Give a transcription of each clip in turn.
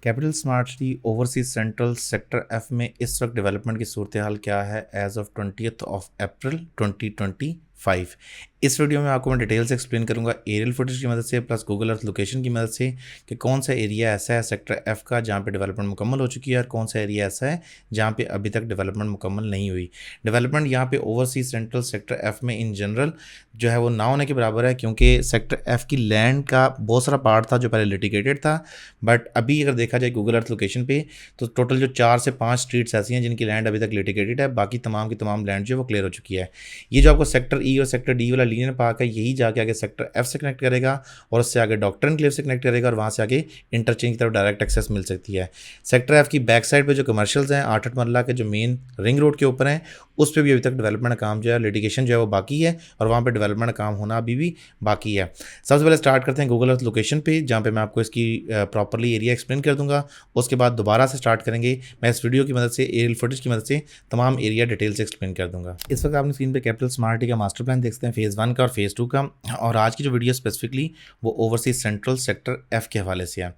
Capital smart city overseas central sector F में इस वक्त डेवलपमेंट की सूरत हाल क्या है as of 20th of April 2025। इस वीडियो में आपको मैं डिटेल से एक्सप्लेन करूंगा एरियल फुटेज की मदद से प्लस गूगल अर्थ लोकेशन की मदद से कि कौन सा एरिया ऐसा है सेक्टर एफ का जहां पे डेवलपमेंट मुकम्मल हो चुकी है और कौन सा एरिया ऐसा है जहां पे अभी तक डेवलपमेंट मुकम्मल नहीं हुई। डेवलपमेंट यहां पे ओवरसीज सेंट्रल सेक्टर एफ में इन जनरल जो है वो ना होने के बराबर है, क्योंकि सेक्टर एफ की लैंड का बहुत सारा पार्ट था जो पहले लिटिगेटेड था, बट अभी अगर देखा जाए गूगल अर्थ लोकेशन पे तो टोटल जो 4 से 5 स्ट्रीट्स ऐसी हैं जिनकी लैंड अभी तक लिटिगेटेड है, बाकी तमाम की तमाम लैंड जो है वो क्लियर हो चुकी है। ये जो आपको सेक्टर ई और सेक्टर डी वाला लीनियर पार्क है यही जाके आगे सेक्टर एफ से कनेक्ट करेगा और उससे आगे डॉक्टर एनक्लेव से कनेक्ट करेगा और वहाँ से आगे इंटरचेंज की तरफ डायरेक्ट एक्सेस मिल सकती है। सेक्टर एफ की बैक साइड पे जो कमर्शियल्स हैं 8 मरला के जो मेन रिंग रोड के ऊपर हैं उस पर भी अभी तक डेवलपमेंट काम जो है लिटिगेशन जो है वो बाकी है और वहाँ पे डेवलपमेंट काम होना अभी भी बाकी है। सबसे पहले स्टार्ट करते हैं गूगल अर्थ लोकेशन पे जहाँ पे मैं आपको इसकी प्रॉपरली एरिया एक्सप्लेन कर दूंगा। उसके बाद दोबारा से स्टार्ट करेंगे, मैं इस वीडियो की मदद से एरियल फुटेज की मदद से तमाम एरिया डिटेल से एक्सप्लेन कर दूंगा। इस वक्त आपने स्क्रीन पे कैपिटल स्मार्ट सिटी का मास्टर प्लान देख सकते हैं फेज़ 1 का और फेज़ 2 का, और आज की जो वीडियो स्पेसिफिकली वो ओवरसीज सेंट्रल सेक्टर एफ के हवाले से है।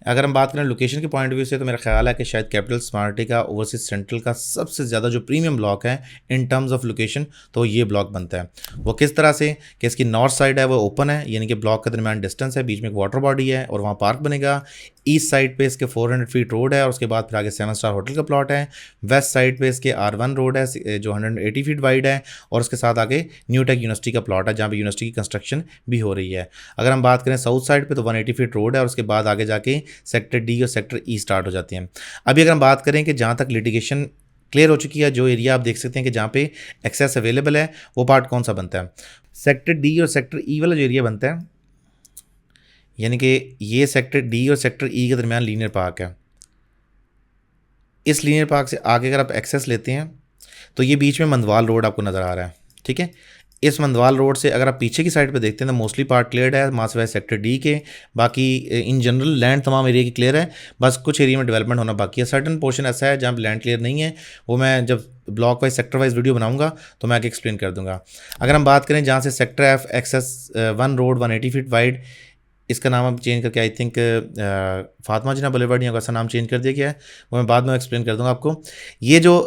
अगर हम बात करें लोकेशन के पॉइंट ऑफ व्यू से तो मेरा ख्याल है कि शायद कैपिटल स्मार्ट सिटी का ओवरसीज सेंट्रल का सबसे ज़्यादा जो प्रीमियम ब्लॉक है इन टर्म्स ऑफ लोकेशन तो ये ब्लॉक बनता है। वो किस तरह से कि इसकी नॉर्थ साइड है वो ओपन है, यानी कि ब्लॉक के दरमियान डिस्टेंस है, बीच में एक वाटर बॉडी है और वहाँ पार्क बनेगा। ईस्ट साइड पे इसके 400 फीट रोड है और उसके बाद फिर आगे 7 स्टार होटल का प्लॉट है। वेस्ट साइड पे इसके R1 रोड है जो 180 फीट वाइड है और उसके साथ आगे न्यू टेक यूनिवर्सिटी का प्लॉट है जहाँ पे यूनिवर्सिटी की कंस्ट्रक्शन भी हो रही है। अगर हम बात करें साउथ साइड पे तो 180 फीट रोड है और उसके बाद आगे जाके सेक्टर डी और सेक्टर ई स्टार्ट हो जाते हैं। अभी अगर हम बात करें कि जहाँ तक लिटिगेशन क्लियर हो चुकी है, जो एरिया आप देख सकते हैं कि जहाँ पे एक्सेस अवेलेबल है वो पार्ट कौन सा बनता है, सेक्टर डी और सेक्टर ई वाला जो एरिया बनता है, यानी कि ये सेक्टर डी और सेक्टर ई के दरमियान लीनियर पार्क है। इस लीनियर पार्क से आगे अगर आप एक्सेस लेते हैं तो ये बीच में मंदवाल रोड आपको नज़र आ रहा है, ठीक है। इस मंदवाल रोड से अगर आप पीछे की साइड पे देखते हैं तो मोस्टली पार्ट क्लियर है मासवा सेक्टर डी के, बाकी इन जनरल लैंड तमाम एरिया की क्लियर है, बस कुछ एरिया में डेवलपमेंट होना बाकी है। सर्टन पोर्शन ऐसा है जहाँ लैंड क्लियर नहीं है, वो मैं जब block wise sector wise video बनाऊंगा तो मैं आगे एक्सप्लेन कर दूंगा। अगर हम बात करें जहाँ से sector F access 1 road 180 feet wide, इसका नाम अब चेंज करके I think Fatima Jinnah boulevard या ऐसा नाम चेंज कर दिया गया है, वो मैं बाद में एक्सप्लेन कर दूंगा आपको। ये जो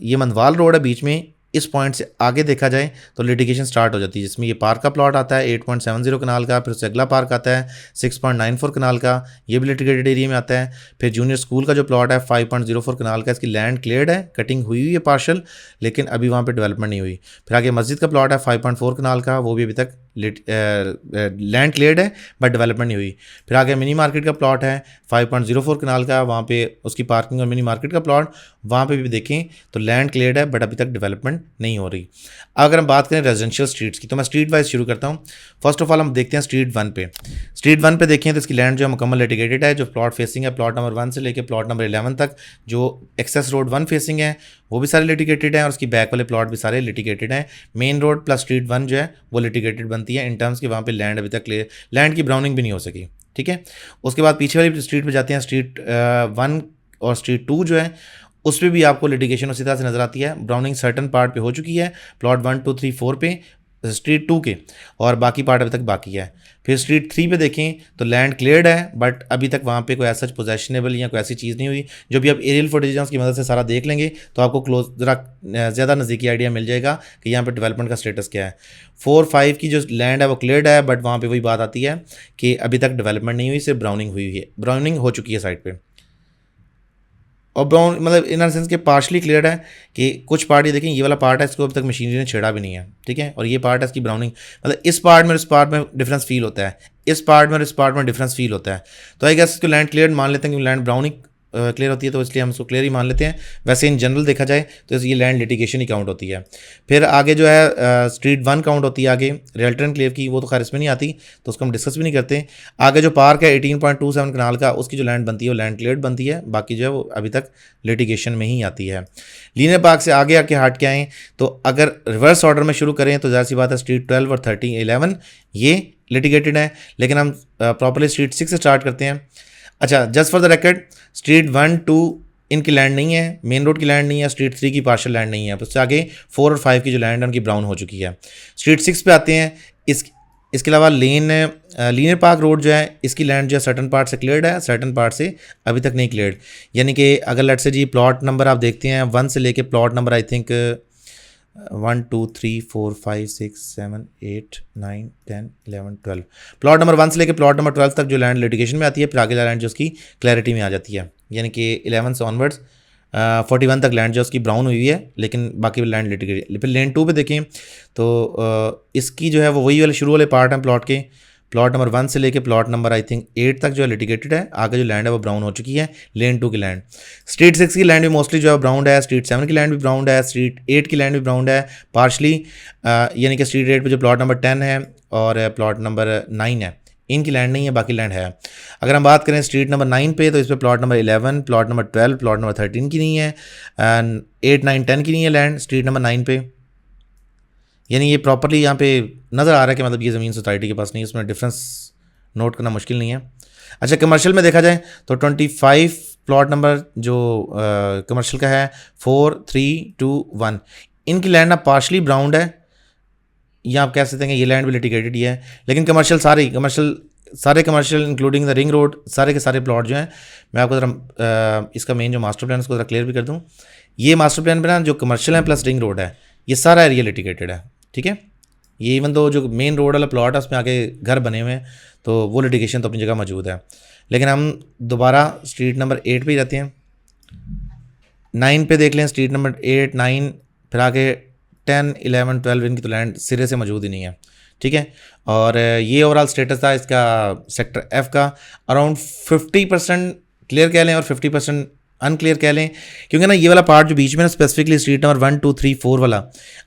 ये मंदवाल रोड है बीच में, इस पॉइंट से आगे देखा जाए तो लिटिगेशन स्टार्ट हो जाती है, जिसमें ये पार्क का प्लॉट आता है 8.70 कनाल का, फिर उससे अगला पार्क आता है 6.94 कनाल का, ये भी लिटिगेटेड एरिया में आता है। फिर जूनियर स्कूल का जो प्लॉट है 5.04 कनाल का, इसकी लैंड क्लियर्ड है, कटिंग हुई हुई है पार्शल, लेकिन अभी वहाँ पे डेवलपमेंट नहीं हुई। फिर आगे मस्जिद का प्लॉट है 5.4 कनाल का, वो भी अभी तक लैंड क्लियर्ड है बट डेवलपमेंट नहीं हुई। फिर आगे मिनी मार्केट का प्लॉट है 5.04 कनाल का, वहाँ पे उसकी पार्किंग और मिनी मार्केट का प्लॉट, वहाँ पे भी देखें तो लैंड क्लियर्ड है बट अभी तक डेवलपमेंट नहीं हो रही। अगर हम बात करें रेजिडेंशियल स्ट्रीट्स की तो मैं स्ट्रीट वाइज शुरू करता हूँ। फर्स्ट ऑफ ऑल हम देखते हैं स्ट्रीट 1 पे। स्ट्रीट 1 पे देखें तो इसकी लैंड जो है मुकम्मल लिटिगेटेड है। जो प्लॉट फेसिंग है प्लॉट नंबर 1 से लेकर प्लॉट नंबर 11 तक जो एक्सेस रोड 1 फेसिंग है वो भी सारे लिटिगेटेड हैं और उसकी बैक वाले प्लॉट भी सारे लिटिगेटेड हैं। मेन रोड प्लस स्ट्रीट 1 जो है वो लिटिगेटेड बनती है इन टर्म्स कि वहाँ पे लैंड अभी तक क्लियर, लैंड की ब्राउनिंग भी नहीं हो सकी, ठीक है। उसके बाद पीछे वाली स्ट्रीट पे जाते हैं, स्ट्रीट 1 और स्ट्रीट 2 जो है उस पर भी आपको लिटिगेशन उसी तरह से नज़र आती है। ब्राउनिंग सर्टन पार्ट पे हो चुकी है प्लॉट 1 2 3 4 पे स्ट्रीट 2 के, और बाकी पार्ट अभी तक बाकी है। फिर स्ट्रीट 3 पे देखें तो लैंड क्लियर्ड है बट अभी तक वहाँ पे कोई ऐसा पोजेशनेबल या कोई ऐसी चीज़ नहीं हुई। जो भी आप एरियल फुटेज की मदद से सारा देख लेंगे तो आपको क्लोज ज़रा ज़्यादा नज़दीकी आइडिया मिल जाएगा कि यहाँ पे डेवलपमेंट का स्टेटस क्या है। 4-5 की जो लैंड है वो क्लियर्ड है बट वहाँ पर वही बात आती है कि अभी तक डेवलपमेंट नहीं हुई, सिर्फ ब्राउनिंग हुई है, ब्राउनिंग हो चुकी है साइड पर। और ब्राउन मतलब इन सेंस के पार्शली क्लियर है कि कुछ पार्ट ये देखें, ये वाला पार्ट है इसको अभी तक मशीनरी ने छेड़ा भी नहीं है, ठीक है। और ये पार्ट है इसकी ब्राउनिंग, मतलब इस पार्ट में और इस पार्ट में डिफरेंस फील होता है, इस पार्ट में और इस पार्ट में डिफरेंस फील होता है। तो आई गेस इसको लैंड क्लियर मान लेते हैं क्योंकि लैंड ब्राउनिंग क्लियर होती है तो इसलिए हम इसको क्लियर ही मान लेते हैं। वैसे इन जनरल देखा जाए तो ये लैंड लिटिगेशन ही काउंट होती है। फिर आगे जो है स्ट्रीट 1 काउंट होती है आगे रियल्टर एंड क्लेव की, वो तो खैर इसमें नहीं आती तो उसको हम डिस्कस भी नहीं करते। आगे जो पार्क है 18.27 कनाल का, उसकी जो लैंड बनती है वो लैंड क्लियर्ड बनती है, बाकी जो है वो अभी तक लिटिगेशन में ही आती है। लीनियर पार्क से आगे आके हट के आएँ तो अगर रिवर्स ऑर्डर में शुरू करें तो ज़ाहिर सी बात है स्ट्रीट 12 और 13-11 ये लिटिगेटेड है, लेकिन हम प्रॉपरली स्ट्रीट 6 से स्टार्ट करते हैं। अच्छा, just for the record street 1 2 इनकी लैंड नहीं है, मेन रोड की लैंड नहीं है, स्ट्रीट 3 की पार्शियल लैंड नहीं है, उससे आगे 4 और 5 की जो लैंड है उनकी ब्राउन हो चुकी है। स्ट्रीट 6 पे आते हैं, इस इसके अलावा लीनियर पार्क रोड जो है, इसकी लैंड जो है सर्टन पार्ट से क्लियर्ड है, सर्टन पार्ट से अभी तक नहीं क्लियर्ड। यानी कि अगर लेट से जी प्लॉट नंबर आप देखते हैं 1 से लेके plot number I think 1 2 3 4 5 6 7 8 9 10 11 12, plot number 1 से लेके प्लॉट नंबर 12 तक जो लैंड लिटिगेशन में आती है, फिर आगे लैंड जो उसकी क्लैरिटी में आ जाती है। यानी कि 11 से ऑनवर्ड्स 41 तक लैंड जो उसकी ब्राउन हुई है, लेकिन बाकी लैंड लिटिगेटेड। फिर लैंड 2 पे देखें तो इसकी जो है वो वही वाले शुरू वाले पार्ट हैं प्लॉट के, प्लॉट नंबर 1 से लेके प्लॉट नंबर आई थिंक 8 तक जो है लिटिगेटेड है। आगे जो लैंड है वो ब्राउन हो चुकी है, लेन 2 की लैंड। स्ट्रीट 6 की लैंड भी मोस्टली जो है ब्राउन है, स्ट्रीट 7 की लैंड भी ब्राउन है, स्ट्रीट 8 की लैंड भी ब्राउन है पार्शली। यानी कि स्ट्रीट 8 पे जो प्लॉट नंबर 10 है और प्लॉट नंबर 9 है, इनकी लैंड नहीं है, बाकी लैंड है। अगर हम बात करें स्ट्रीट नंबर 9 पे, तो इस पर plot number 11, plot number 12, plot number 13 की नहीं है, एंड 8 9 10 की नहीं है लैंड स्ट्रीट नंबर 9 पे। यानी ये प्रॉपरली यहाँ पे नज़र आ रहा है कि मतलब ये ज़मीन सोसाइटी के पास नहीं है, इसमें डिफरेंस नोट करना मुश्किल नहीं है। अच्छा, कमर्शियल में देखा जाए तो 25 प्लॉट नंबर जो कमर्शियल का है 4 3 2 1, इनकी लैंड ना पार्शली ब्राउन्ड है, या आप कह सकते हैं कि ये लैंड भी लिटिगेटेड ही है। लेकिन कमर्शियल सारे commercial including the ring road, सारे के सारे प्लॉट जो हैं, मैं आपको ज़रा इसका मेन जो मास्टर प्लान उसको ज़रा क्लियर भी कर दूँ। ये मास्टर प्लान पे ना जो कमर्शियल है प्लस रिंग रोड है, ये सारा एरिया लिटिगेटेड है, ठीक है। ये इवन दो जो मेन रोड वाला प्लॉट है उसमें आगे घर बने हुए हैं, तो वो लिटिगेशन तो अपनी जगह मौजूद है। लेकिन हम दोबारा स्ट्रीट नंबर 8 पे ही रहते हैं, 9 पे देख लें, स्ट्रीट नंबर 8 9 फिर आगे 10 11 12, इनकी तो लैंड सिरे से मौजूद ही नहीं है, ठीक है। और ये ओवरऑल स्टेटस था इसका सेक्टर एफ का, अराउंड 50% क्लियर कह लें और 50% अनक्लियर कह लें, क्योंकि ना ये वाला पार्ट जो बीच में ना स्पेसिफिकली स्ट्रीट नंबर 1 2 3 4 वाला,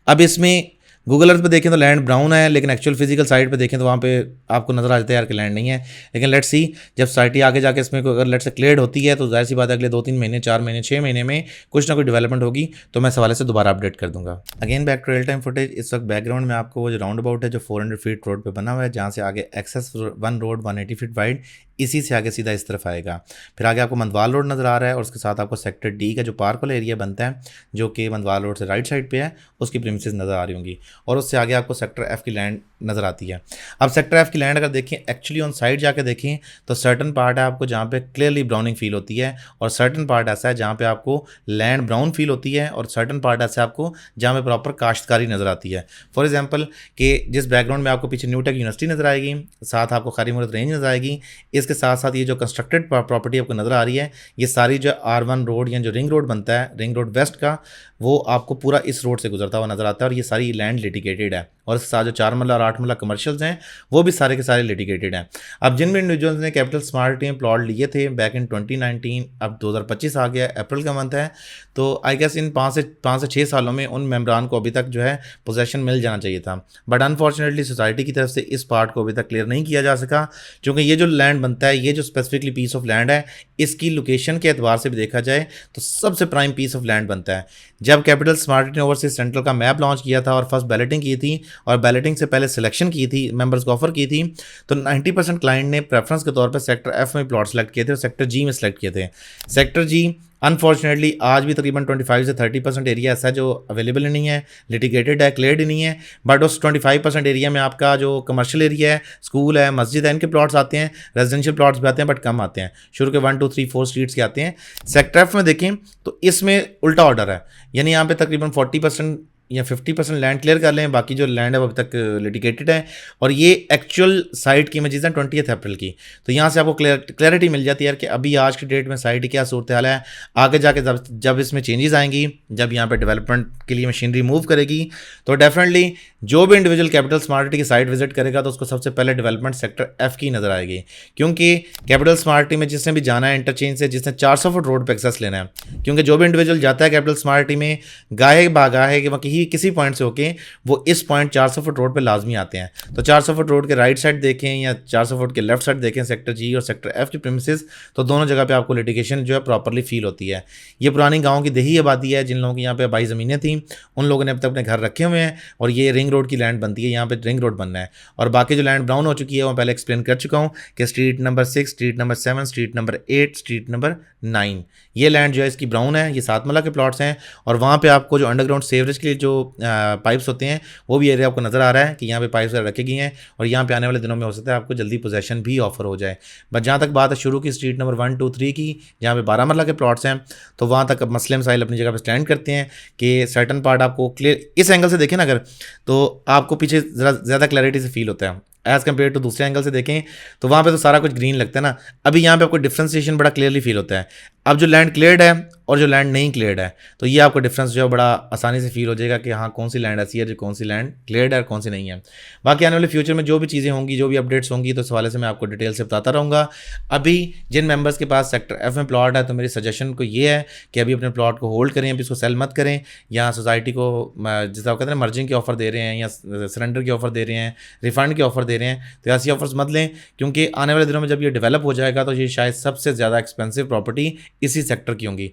अब इसमें गूगल अर्थ पे देखें तो लैंड ब्राउन है, लेकिन एक्चुअल फिजिकल साइड पे देखें तो वहाँ पे आपको नज़र आ जाता है यार कि लैंड नहीं है। लेकिन लेट्स सी, जब सोसाइटी आगे जाके इसमें कोई अगर लेट से क्लियर होती है तो जाहिर सी बात है अगले 2-3 महीने 4 महीने 6 महीने में कुछ ना कुछ डेवलपमेंट होगी, तो मैं इस हवाले से दोबारा अपडेट कर दूंगा। Again back to real time footage. इस वक्त बैकग्राउंड में आपको वो जो राउंड अबाउट है जो 400 फीट रोड पर बना हुआ है, जहाँ से आगे एक्सेस 1 रोड 180 फीट वाइड, इसी से आगे सीधा इस तरफ आएगा। फिर आगे आपको मंदवाल रोड नज़र आ रहा है और उसके साथ आपको सेक्टर डी का जो पार्क वाला एरिया बनता है, जो कि मंदवाल रोड से राइट साइड पे है, उसकी प्रीमिसेस नज़र आ रही होंगी, और उससे आगे आपको सेक्टर एफ की लैंड नज़र आती है। अब सेक्टर एफ की लैंड अगर देखें, एक्चुअली ऑन साइड जाके देखें तो सर्टन पार्ट है आपको जहाँ पे क्लियरली ब्राउनिंग फील होती है, और सर्टन पार्ट ऐसा है जहाँ पे आपको लैंड ब्राउन फील होती है, और सर्टन पार्ट ऐसा है आपको जहाँ पे प्रॉपर काश्तकारी नज़र आती है। फॉर एग्जाम्पल कि जिस बैकग्राउंड में आपको पीछे न्यू टेक यूनिवर्सिटी नज़र आएगी, साथ आपको खारी मुहूर्त रेंज नज़र आएगी, इसके साथ साथ ये जो कंस्ट्रक्टेड प्रॉपर्टी आपको नज़र आ रही है, ये सारी जो R1 रोड या जो रिंग रोड बनता है, रिंग रोड वेस्ट का, वो आपको पूरा इस रोड से गुजरता हुआ नज़र आता है, और ये सारी लैंड लिटिगेटेड है। और इसके साथ जो 4 मरला और 8 मरला कमर्शियल्स हैं वो भी सारे के सारे लिटिगेटेड हैं। अब जिन भी इंडिविजुअल्स ने कैपिटल स्मार्ट टीम प्लॉट लिए थे बैक इन 2019, अब 2025 आ गया, अप्रैल का मंथ है, तो आई गेस इन 5 से 6 सालों में उन मेम्बरान को अभी तक जो है पोजेसन मिल जाना चाहिए था, बट अनफॉर्चुनेटली सोसाइटी की तरफ से इस पार्ट को अभी तक क्लियर नहीं किया जा सका, क्योंकि ये जो लैंड बनता है, ये जो स्पेसिफिकली पीस ऑफ लैंड है, इसकी लोकेशन के एतबार से भी देखा जाए तो सबसे प्राइम पीस ऑफ लैंड बनता है। जब कैपिटल स्मार्ट ने ओवरसीज सेंट्रल का मैप लॉन्च किया था और फर्स्ट बैलेटिंग की थी, और बैलेटिंग से पहले सिलेक्शन की थी, मेंबर्स को ऑफर की थी, तो 90% क्लाइंट ने प्रेफरेंस के तौर पर सेक्टर एफ में प्लॉट सेलेक्ट किए थे और सेक्टर जी में सेलेक्ट किए थे। सेक्टर जी अनफॉर्चुनेटली आज भी तकरीबन 25 से 30% एरिया ऐसा है जो अवेलेबल नहीं है, लिटिगेटेड है, क्लियर्ड ही नहीं है, बट उस 25% एरिया में आपका जो कमर्शियल एरिया है, स्कूल है, मस्जिद है, इनके प्लॉट्स आते हैं, रेजिडेंशियल प्लॉट्स भी आते हैं, बट कम आते हैं, शुरू के 1 2 3 4 स्ट्रीट्स के आते हैं। सेक्टर एफ में देखें तो इसमें उल्टा ऑर्डर है, यानी यहाँ पे तकरीबन 40% या 50% लैंड क्लियर कर लें, बाकी जो लैंड है वो अभी तक लिटिगेटेड है, और ये एक्चुअल साइट की इमेजेस हैं 20 अप्रैल की, तो यहाँ से आपको क्लैरिटी मिल जाती है कि अभी आज की डेट में साइट की क्या सूरत हाल है। आगे जाके जब इसमें चेंजेस आएंगी, जब यहाँ पे डेवलपमेंट के लिए मशीनरी मूव करेगी, तो डेफिनेटली जो भी इंडिविजुअल कैपिटल स्मार्ट सिटी की साइट विजिट करेगा तो उसको सबसे पहले डेवलपमेंट सेक्टर एफ की नज़र आएगी, क्योंकि कैपिटल स्मार्ट सिटी में जिसने भी जाना है इंटरचेंज से, जिसने 400 फुट रोड पर एक्सेस लेना है, क्योंकि जो भी इंडिविजुअल जाता है कैपिटल स्मार्ट सिटी में गाहे बागाहे कि वहाँ किसी पॉइंट से होके वो इस पॉइंट 400 फुट रोड पे लाजमी आते हैं, तो 400 फुट रोड के राइट साइड देखें या 400 फुट के लेफ्ट साइड देखें सेक्टर जी और सेक्टर एफ की प्रीमिसेस, तो दोनों जगह पे आपको लिटिगेशन जो है प्रॉपर्ली फील होती है। ये पुरानी गाँव की देही आबादी है, जिन लोगों की यहाँ पे आबाई ज़मीनें थी, उन लोगों ने अब तक अपने घर रखे हुए हैं, और ये रिंग रोड की लैंड बनती है, यहाँ पे रिंग रोड बनना है। और बाकी जो लैंड ब्राउन हो चुकी है वो पहले एक्सप्लेन कर चुका हूँ कि street number 6, street number 7, street number 8, street number 9, ये लैंड जो है इसकी ब्राउन है, ये 7 मरला के प्लॉट्स हैं। और वहाँ पे आपको जो अंडरग्राउंड सीवरेज के लिए जो पाइप्स होते हैं वो भी एरिया आपको नज़र आ रहा है कि यहाँ पे पाइप्स रखी गई हैं, और यहाँ पे आने वाले दिनों में हो सकता है आपको जल्दी पोजेशन भी ऑफर हो जाए। बट जहाँ तक बात है शुरू की स्ट्रीट नंबर 1, 2, 3 की, जहाँ पे 12 मरला के प्लॉट्स हैं, तो वहाँ तक मसले मसाइल अपनी जगह पर स्टैंड करते हैं कि सर्टन पार्ट आपको क्लियर इस एंगल से देखें ना अगर, तो आपको पीछे ज़रा ज़्यादा क्लैरिटी से फील होता है एज़ कम्पेयर टू दूसरे एंगल से देखें तो वहाँ पे तो सारा कुछ ग्रीन लगता है ना। अभी यहाँ पे आपको डिफ्रेंसिएशन बड़ा क्लियरली फील होता है। अब जो लैंड क्लियर्ड है और जो लैंड नहीं क्लियर्ड है, तो ये आपको डिफरेंस जो है बड़ा आसानी से फील हो जाएगा कि हाँ कौन सी लैंड ऐसी है जो कौन सी लैंड क्लियर्ड है और कौन सी नहीं है। बाकी आने वाले फ्यूचर में जो भी चीज़ें होंगी, जो भी अपडेट्स होंगी, तो इस हवाले से मैं आपको डिटेल से बताता रहूँगा। अभी जिन मेंबर्स के पास सेक्टर एफ में प्लॉट है, तो मेरी सजेशन को ये है कि अभी अपने प्लॉट को होल्ड करें, अभी इसको सेल मत करें। या सोसाइटी को जिस तरह कहते हैं मर्जिंग की ऑफ़र दे रहे हैं या सरेंडर की ऑफ़र दे रहे हैं, रिफंड की ऑफ़र दे रहे हैं, तो ऐसी ऑफर्स मत लें, क्योंकि आने वाले दिनों में जब ये डेवलप हो जाएगा तो ये शायद सबसे ज़्यादा एक्सपेंसिव प्रॉपर्टी इसी सेक्टर की होंगी।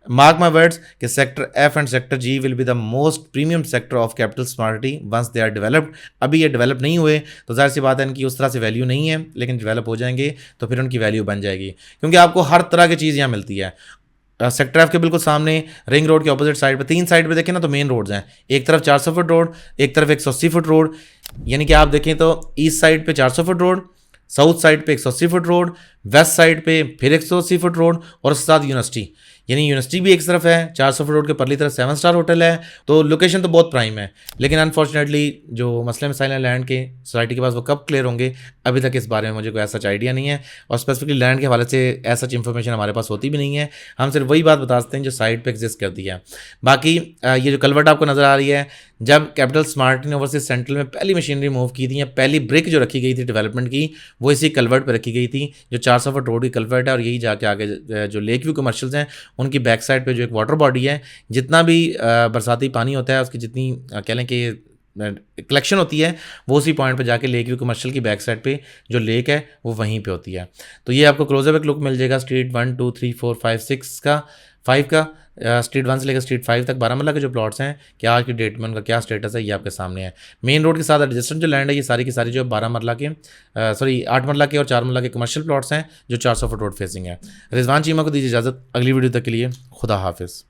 मार्क माई वर्ड्स कि sector F and sector G will be the most premium sector of capital smarty once they are developed. अभी ये डेवलप नहीं हुए तो जाहिर सी बात है इनकी उस तरह से वैल्यू नहीं है, लेकिन डेवलप हो जाएंगे तो फिर उनकी वैल्यू बन जाएगी, क्योंकि आपको हर तरह की चीज़ यहाँ मिलती है। सेक्टर एफ के बिल्कुल सामने रिंग रोड के ऑपोजिट साइड पे 3 साइड पे देखें ना तो मेन रोड्स हैं, एक तरफ 400 फुट रोड, एक तरफ 180 फुट रोड, यानी कि आप देखें तो ईस्ट साइड पे 400 फुट रोड, साउथ साइड पे 180 फुट रोड, वेस्ट साइड पे फिर 180 फुट रोड, और उसके साथ यूनिवर्सिटी, यानी यूनिवर्सिटी भी एक तरफ है 400 फुट रोड के परली तरफ 7 स्टार होटल है। तो लोकेशन तो बहुत प्राइम है, लेकिन अनफॉर्चुनेटली जो मसले मसाइल हैं लैंड के सोसाइटी के पास वो कब क्लियर होंगे अभी तक इस बारे में मुझे कोई ऐसा आइडिया नहीं है, और स्पेसिफिकली लैंड के हवाले से ऐसा इन्फॉर्मेशन हमारे पास होती भी नहीं है। हम सिर्फ वही बात बता सकते हैं जो साइड पे एग्जिस्ट करती है। बाकी ये जो कलवर्ट आपको नज़र आ रही है, जब कैपिटल स्मार्ट ने ओवरसीज सेंट्रल में पहली मशीनरी मूव की थी या पहली ब्रिक जो रखी गई थी डेवलपमेंट की, वो इसी कलवर्ट पर रखी गई थी जो 400 फुट रोड की कलवर्ट है। और यही जाके आगे जो लेक व्यू कमर्शियल्स हैं उनकी बैक साइड पे जो एक वाटर बॉडी है, जितना भी बरसाती पानी होता है उसकी जितनी कह लें कि कलेक्शन होती है वो उसी पॉइंट पे जाके लेक व्यू कमर्शियल की बैक साइड पे जो लेक है वो वहीं पे होती है। तो ये आपको क्लोजअप एक लुक मिल जाएगा स्ट्रीट 1, 2, 3, 4, 5, 6 का 5 का स्ट्रीट 1 से लेकर स्ट्रीट 5 तक बारामूला के जो प्लॉट्स हैं क्या आज की डेट में उनका क्या स्टेटस है ये आपके सामने है। मेन रोड के साथ एडजस्टेंट जो लैंड है ये सारी की सारी जो 12 मरला के 8 मरला के और 4 मरला के कमर्शियल प्लॉट्स हैं जो 400 फुट रोड फेसिंग है। रिजवान चीमा को दीजिए इजाज़त, अगली वीडियो तक के लिए खुदा हाफिज़।